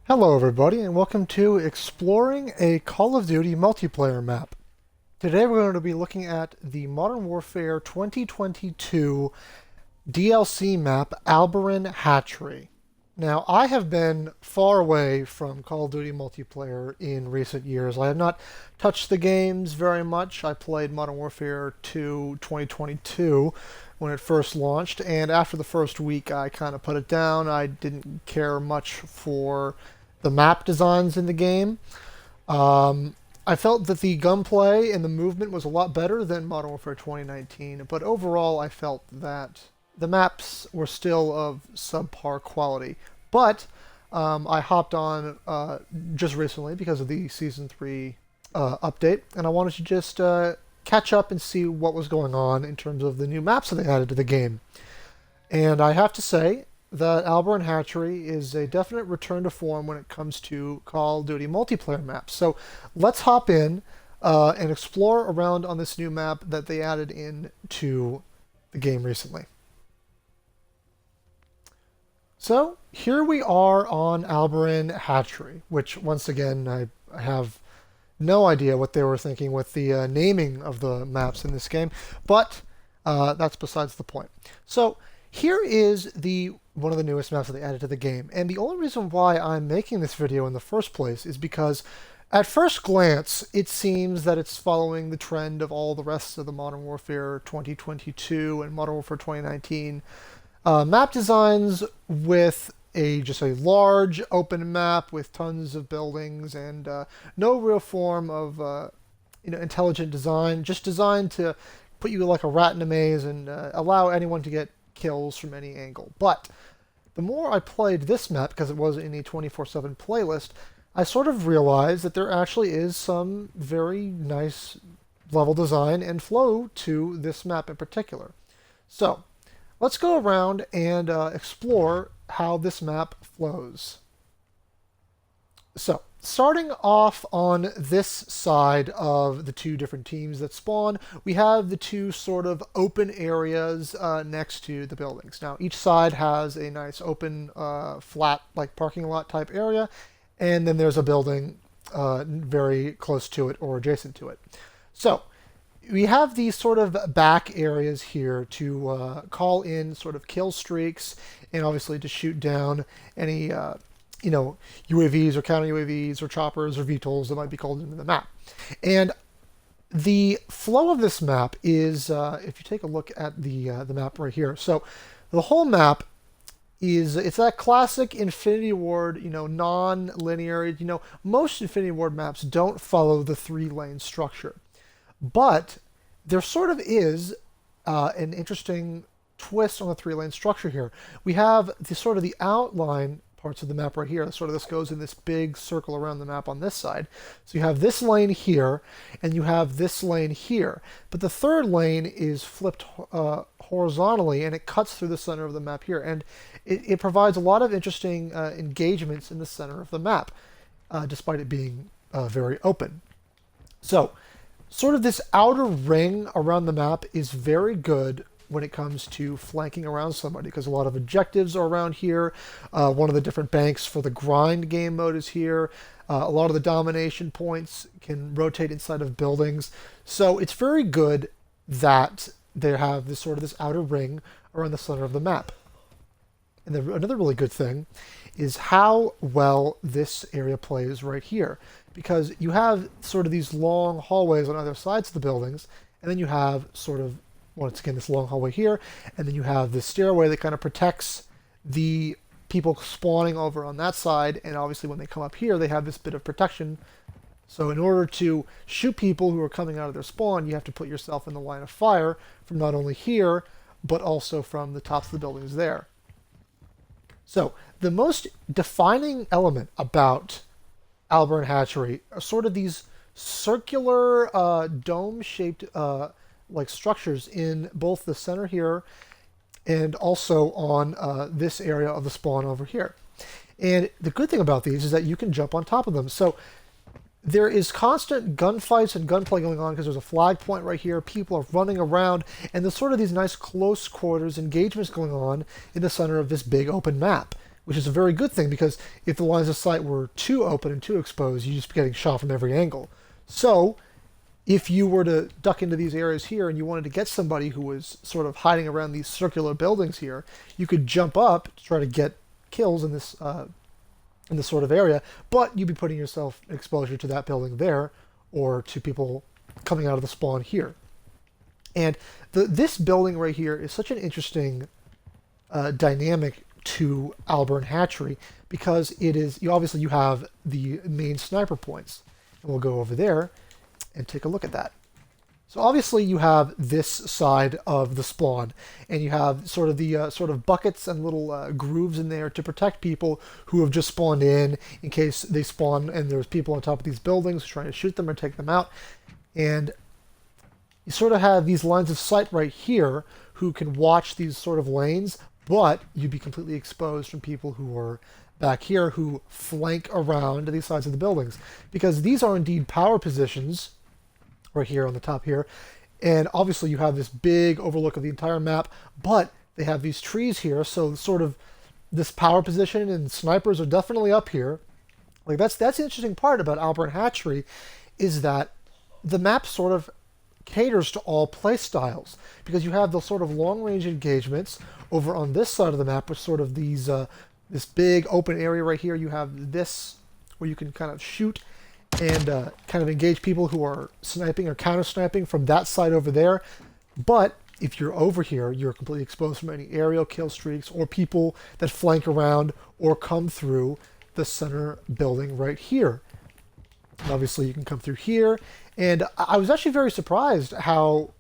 Hello everybody and welcome to Exploring a Call of Duty multiplayer map. Today we're going to be looking at the Modern Warfare 2022 DLC map Alboran Hatchery. Now I have been far away from Call of Duty multiplayer in recent years. I have not touched the games very much. I played Modern Warfare 2 2022 when it first launched, and after the first week I kind of put it down. I didn't care much for the map designs in the game. I felt that the gunplay and the movement was a lot better than Modern Warfare 2019, but overall I felt that the maps were still of subpar quality. But I hopped on just recently because of the Season 3 update, and I wanted to just catch up and see what was going on in terms of the new maps that they added to the game. And I have to say that Alboran Hatchery is a definite return to form when it comes to Call of Duty multiplayer maps. So let's hop in and explore around on this new map that they added into the game recently. So here we are on Alboran Hatchery, which once again I have no idea what they were thinking with the naming of the maps in this game, but that's besides the point. So here is one of the newest maps that they added to the game, and the only reason why I'm making this video in the first place is because at first glance it seems that it's following the trend of all the rest of the Modern Warfare 2022 and Modern Warfare 2019 map designs, with just a large open map with tons of buildings and no real form of intelligent design, just designed to put you like a rat in a maze and allow anyone to get kills from any angle. But the more I played this map, because it was in a 24/7 playlist, I sort of realized that there actually is some very nice level design and flow to this map in particular. So let's go around and explore how this map flows. So, starting off on this side of the two different teams that spawn, we have the two sort of open areas next to the buildings. Now, each side has a nice open, flat, like parking lot type area, and then there's a building very close to it or adjacent to it. So, we have these sort of back areas here to call in sort of kill streaks, and obviously to shoot down any UAVs or counter UAVs or choppers or VTOLs that might be called into the map. And the flow of this map is, if you take a look at the map right here, so the whole map it's that classic Infinity Ward, non-linear. Most Infinity Ward maps don't follow the 3-lane structure. But there sort of is an interesting twist on the 3-lane structure here. We have the outline parts of the map right here. This goes in this big circle around the map on this side. So you have this lane here, and you have this lane here. But the third lane is flipped horizontally, and it cuts through the center of the map here. And it provides a lot of interesting engagements in the center of the map, despite it being very open. So sort of this outer ring around the map is very good when it comes to flanking around somebody, because a lot of objectives are around here. One of the different banks for the grind game mode is here. A lot of the domination points can rotate inside of buildings. So it's very good that they have this outer ring around the center of the map. And another really good thing is how well this area plays right here, because you have sort of these long hallways on either sides of the buildings, and then you have once again this long hallway here, and then you have this stairway that kind of protects the people spawning over on that side, and obviously when they come up here they have this bit of protection. So in order to shoot people who are coming out of their spawn, you have to put yourself in the line of fire from not only here but also from the tops of the buildings there. So the most defining element about Alboran Hatchery are sort of these circular dome-shaped like structures in both the center here and also on this area of the spawn over here. And the good thing about these is that you can jump on top of them. So there is constant gunfights and gunplay going on because there's a flag point right here. People are running around, and there's sort of these nice close quarters engagements going on in the center of this big open map, which is a very good thing because if the lines of sight were too open and too exposed, you'd just be getting shot from every angle. So if you were to duck into these areas here and you wanted to get somebody who was sort of hiding around these circular buildings here, you could jump up to try to get kills in this sort of area, but you'd be putting yourself in exposure to that building there or to people coming out of the spawn here. And this building right here is such an interesting dynamic to Alboran Hatchery because it is, obviously you have the main sniper points. And we'll go over there and take a look at that. So obviously you have this side of the spawn, and you have sort of the sort of buckets and little grooves in there to protect people who have just spawned in case they spawn and there's people on top of these buildings trying to shoot them or take them out. And you sort of have these lines of sight right here who can watch these sort of lanes, but you'd be completely exposed from people who are back here who flank around these sides of the buildings, because these are indeed power positions right here on the top here. And obviously you have this big overlook of the entire map, but they have these trees here, so sort of this power position and snipers are definitely up here. Like that's the interesting part about Alboran Hatchery, is that the map sort of caters to all play styles, because you have those sort of long range engagements over on this side of the map with sort of these this big open area right here. You have this where you can kind of shoot and kind of engage people who are sniping or counter sniping from that side over there. But if you're over here, you're completely exposed from any aerial kill streaks or people that flank around or come through the center building right here. And obviously you can come through here, and I was actually very surprised how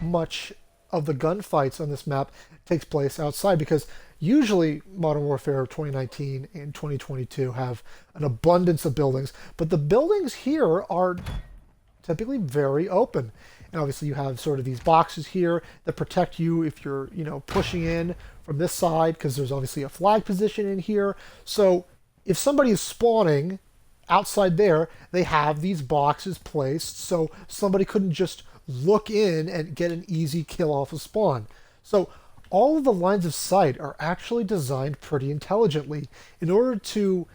much of the gunfights on this map takes place outside, because usually Modern Warfare 2019 and 2022 have an abundance of buildings, but the buildings here are typically very open. And obviously you have sort of these boxes here that protect you if you're, pushing in from this side, because there's obviously a flag position in here. So if somebody is spawning outside there, they have these boxes placed so somebody couldn't just look in and get an easy kill off of spawn. So all of the lines of sight are actually designed pretty intelligently in order to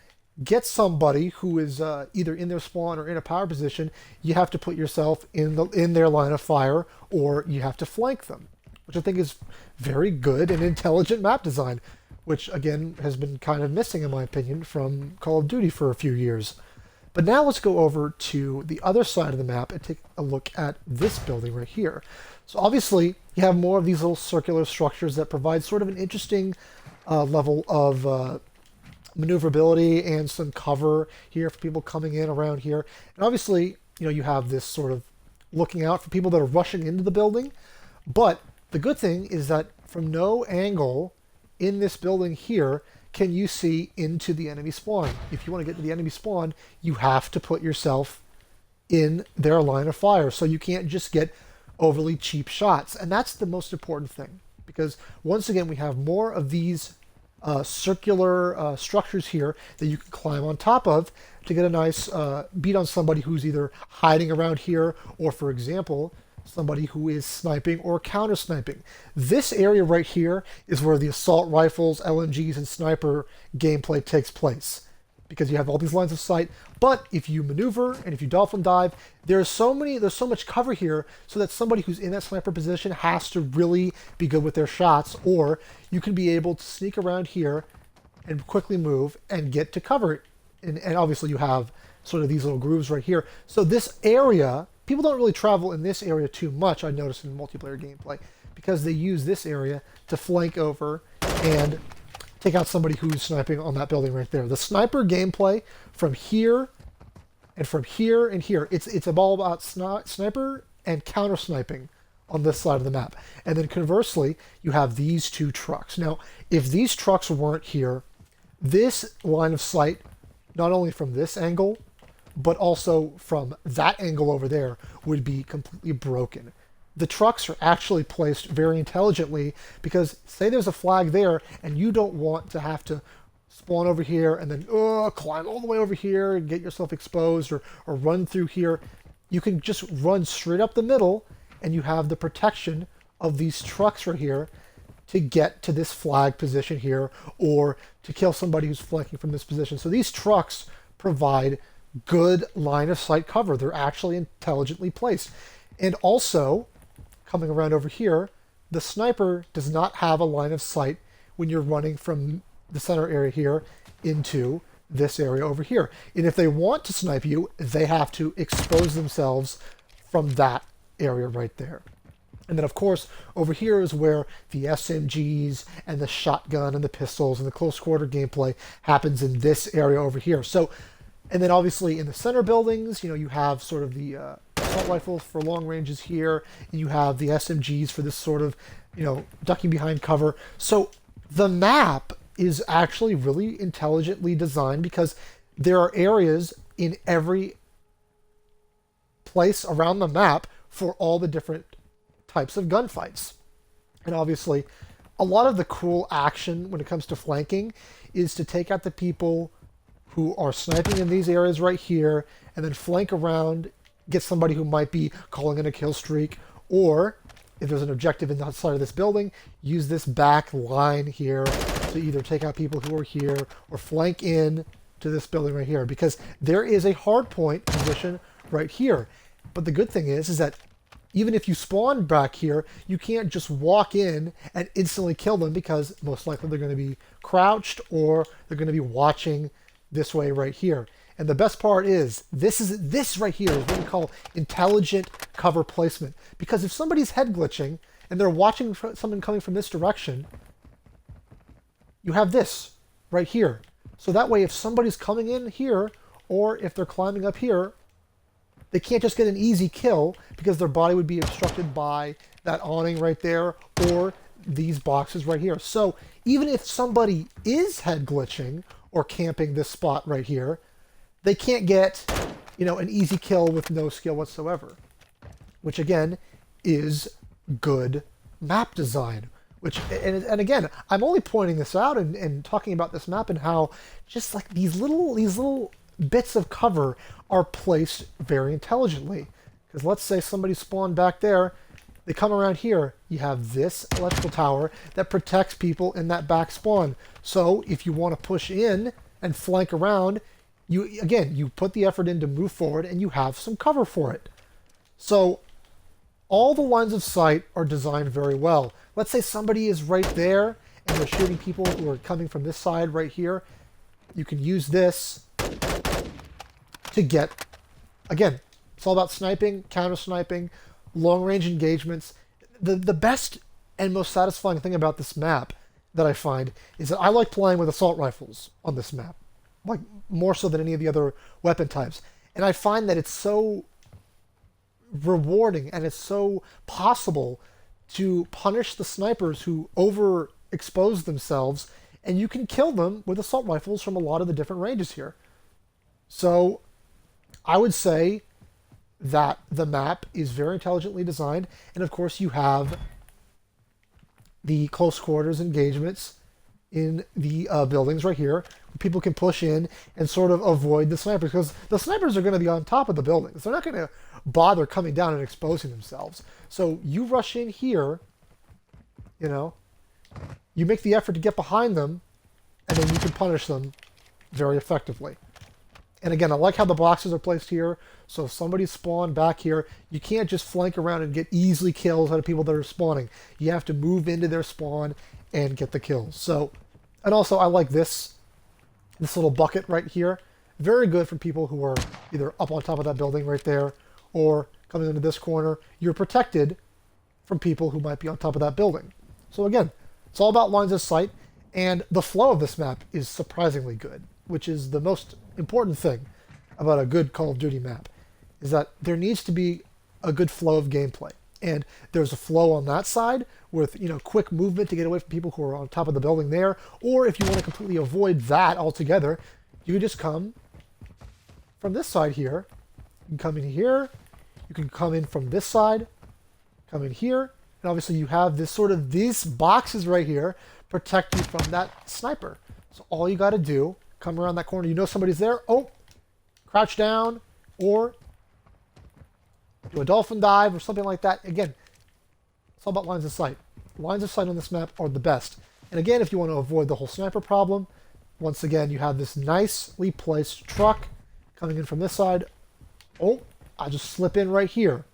get somebody who is either in their spawn or in a power position. You have to put yourself in their line of fire, or you have to flank them, which I think is very good and intelligent map design, which again has been kind of missing in my opinion from Call of Duty for a few years. But now let's go over to the other side of the map and take a look at this building right here. So obviously you have more of these little circular structures that provide sort of an interesting level of maneuverability and some cover here for people coming in around here. And obviously, you have this sort of looking out for people that are rushing into the building. But the good thing is that from no angle in this building here can you see into the enemy spawn. If you want to get to the enemy spawn, you have to put yourself in their line of fire. So you can't just get overly cheap shots. And that's the most important thing, because once again, we have more of these circular structures here that you can climb on top of to get a nice beat on somebody who's either hiding around here, or for example, somebody who is sniping or counter sniping. This area right here is where the assault rifles, LMGs, and sniper gameplay takes place, because you have all these lines of sight. But if you maneuver and if you dolphin dive, there's so much cover here, so that somebody who's in that sniper position has to really be good with their shots, or you can be able to sneak around here and quickly move and get to cover. And obviously you have sort of these little grooves right here. So this area, people don't really travel in this area too much, I noticed in multiplayer gameplay, because they use this area to flank over and take out somebody who's sniping on that building right there. The sniper gameplay from here and from here and here, it's all about sniper and counter sniping on this side of the map. And then conversely, you have these two trucks. Now, if these trucks weren't here, this line of sight, not only from this angle, but also from that angle over there, would be completely broken. The trucks are actually placed very intelligently, because say there's a flag there and you don't want to have to spawn over here and then climb all the way over here and get yourself exposed, or run through here. You can just run straight up the middle, and you have the protection of these trucks right here to get to this flag position here or to kill somebody who's flanking from this position. So these trucks provide good line of sight cover. They're actually intelligently placed. And also, coming around over here, the sniper does not have a line of sight when you're running from the center area here into this area over here. And if they want to snipe you, they have to expose themselves from that area right there. And then, of course, over here is where the SMGs and the shotgun and the pistols and the close quarter gameplay happens in this area over here. So, and then obviously in the center buildings, you know, you have sort of the assault rifles for long ranges here, and you have the SMGs for this sort of, you know, ducking behind cover. So the map is actually really intelligently designed because there are areas in every place around the map for all the different types of gunfights. And obviously, a lot of the cool action when it comes to flanking is to take out the people who are sniping in these areas right here, and then flank around, get somebody who might be calling in a kill streak, or if there's an objective in the side of this building, use this back line here to either take out people who are here or flank in to this building right here, because there is a hard point position right here. But the good thing is that even if you spawn back here, you can't just walk in and instantly kill them, because most likely they're going to be crouched or they're going to be watching this way right here. And the best part is this right here is what we call intelligent cover placement. Because if somebody's head glitching and they're watching someone coming from this direction, you have this right here. So that way, if somebody's coming in here or if they're climbing up here, they can't just get an easy kill because their body would be obstructed by that awning right there or these boxes right here. So even if somebody is head glitching or camping this spot right here, they can't get, you know, an easy kill with no skill whatsoever, which again is good map design. Which, and again, I'm only pointing this out and talking about this map and how just like these little bits of cover are placed very intelligently. Because let's say somebody spawned back there, they come around here, you have this electrical tower that protects people in that back spawn. So if you want to push in and flank around, you put the effort in to move forward and you have some cover for it. So all the lines of sight are designed very well. Let's say somebody is right there and they're shooting people who are coming from this side right here. You can use this to get, again, it's all about sniping, counter sniping, long range engagements. The best and most satisfying thing about this map that I find is that I like playing with assault rifles on this map, like more so than any of the other weapon types. And I find that it's so rewarding and it's so possible to punish the snipers who overexpose themselves, and you can kill them with assault rifles from a lot of the different ranges here. So I would say that the map is very intelligently designed, and of course you have the close quarters engagements in the buildings right here. People can push in and sort of avoid the snipers, because the snipers are going to be on top of the buildings. They're not going to bother coming down and exposing themselves. So you rush in here, you know, you make the effort to get behind them, and then you can punish them very effectively. And again, I like how the boxes are placed here. So if somebody's spawned back here, you can't just flank around and get easily kills out of people that are spawning. You have to move into their spawn and get the kills. So, and also I like this little bucket right here. Very good for people who are either up on top of that building right there or coming into this corner. You're protected from people who might be on top of that building. So again, it's all about lines of sight, and the flow of this map is surprisingly good, which is the most important thing about a good Call of Duty map, is that there needs to be a good flow of gameplay. And there's a flow on that side with, you know, quick movement to get away from people who are on top of the building there. Or if you want to completely avoid that altogether, you can just come from this side here. You can come in here. You can come in from this side, come in here. And obviously you have this sort of, these boxes right here protect you from that sniper. So all you got to do, come around that corner, you know somebody's there, oh, crouch down, or do a dolphin dive or something like that. Again, it's all about lines of sight. lines of sight on this map are the best. And again, if you want to avoid the whole sniper problem, once again, you have this nicely placed truck coming in from this side. Oh, I just slip in right here.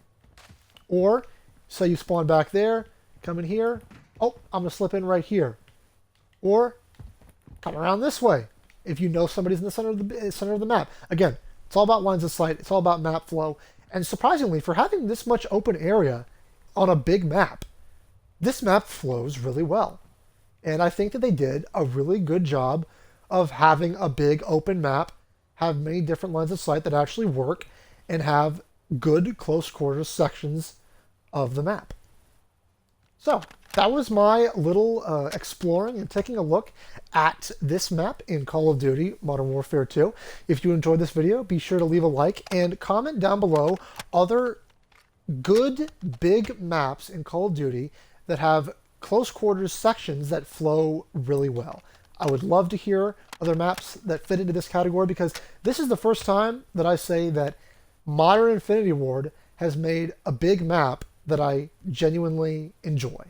Or, say you spawn back there, come in here. Oh, I'm going to slip in right here. Or, come around this way if you know somebody's in the center of the map. Again, it's all about lines of sight. It's all about map flow. And surprisingly, for having this much open area on a big map, this map flows really well. And I think that they did a really good job of having a big open map, have many different lines of sight that actually work, and have good close quarters sections of the map. So that was my little exploring and taking a look at this map in Call of Duty Modern Warfare 2. If you enjoyed this video, be sure to leave a like and comment down below other good big maps in Call of Duty that have close quarters sections that flow really well. I would love to hear other maps that fit into this category, because this is the first time that I say that Modern Infinity Ward has made a big map that I genuinely enjoy.